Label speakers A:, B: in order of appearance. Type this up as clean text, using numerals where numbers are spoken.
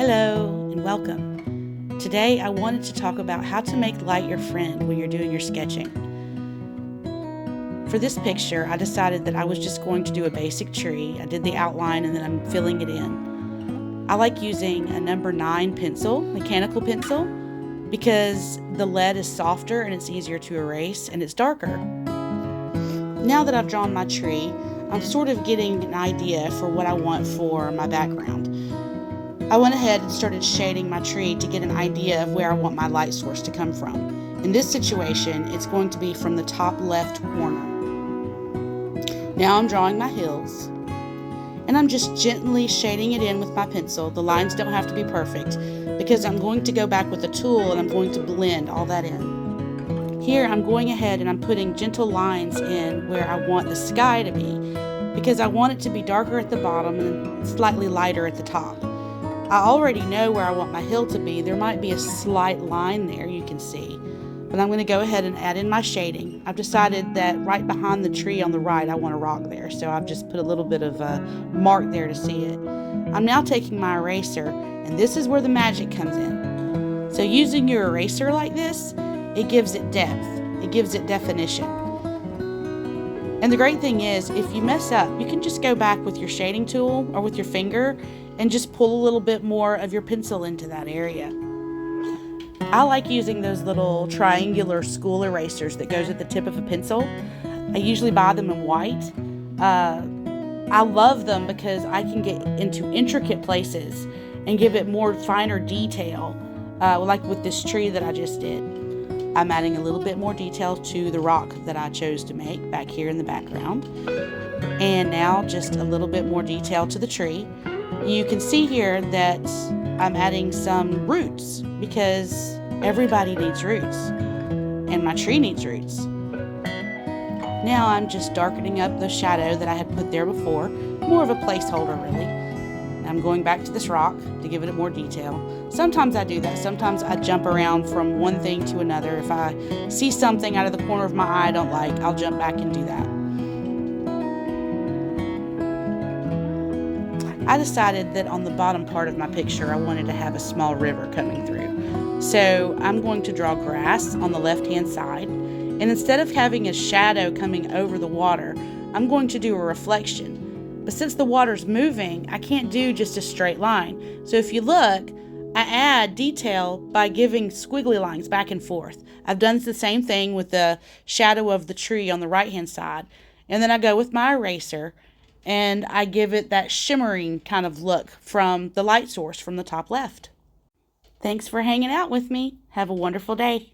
A: Hello and welcome. Today I wanted to talk about how to make light your friend when you're doing your sketching. For this picture, I decided that I was just going to do a basic tree. I did the outline and then I'm filling it in. I like using a number 9 pencil, mechanical pencil, because the lead is softer and it's easier to erase and it's darker. Now that I've drawn my tree, I'm sort of getting an idea for what I want for my background. I went ahead and started shading my tree to get an idea of where I want my light source to come from. In this situation, it's going to be from the top left corner. Now I'm drawing my hills, and I'm just gently shading it in with my pencil. The lines don't have to be perfect because I'm going to go back with a tool and I'm going to blend all that in. Here I'm going ahead and I'm putting gentle lines in where I want the sky to be because I want it to be darker at the bottom and slightly lighter at the top. I already know where I want my hill to be. There might be a slight line there you can see, but I'm going to go ahead and add in my shading. I've decided that right behind the tree on the right I want a rock there, so I've just put a little bit of a mark there to see it. I'm now taking my eraser, and this is where the magic comes in. So using your eraser like this, it gives it depth, it gives it definition. And the great thing is, if you mess up, you can just go back with your shading tool or with your finger and just pull a little bit more of your pencil into that area. I like using those little triangular school erasers that goes at the tip of a pencil. I usually buy them in white. I love them because I can get into intricate places and give it more finer detail, like with this tree that I just did. I'm adding a little bit more detail to the rock that I chose to make back here in the background. And now just a little bit more detail to the tree. You can see here that I'm adding some roots because everybody needs roots and my tree needs roots. Now I'm just darkening up the shadow that I had put there before, more of a placeholder really. I'm going back to this rock to give it more detail. Sometimes I do that. Sometimes I jump around from one thing to another. If I see something out of the corner of my eye I don't like, I'll jump back and do that. I decided that on the bottom part of my picture I wanted to have a small river coming through. So I'm going to draw grass on the left-hand side, and instead of having a shadow coming over the water, I'm going to do a reflection. But since the water's moving, I can't do just a straight line. So if you look, I add detail by giving squiggly lines back and forth. I've done the same thing with the shadow of the tree on the right-hand side, and then I go with my eraser and I give it that shimmering kind of look from the light source from the top left. Thanks for hanging out with me. Have a wonderful day.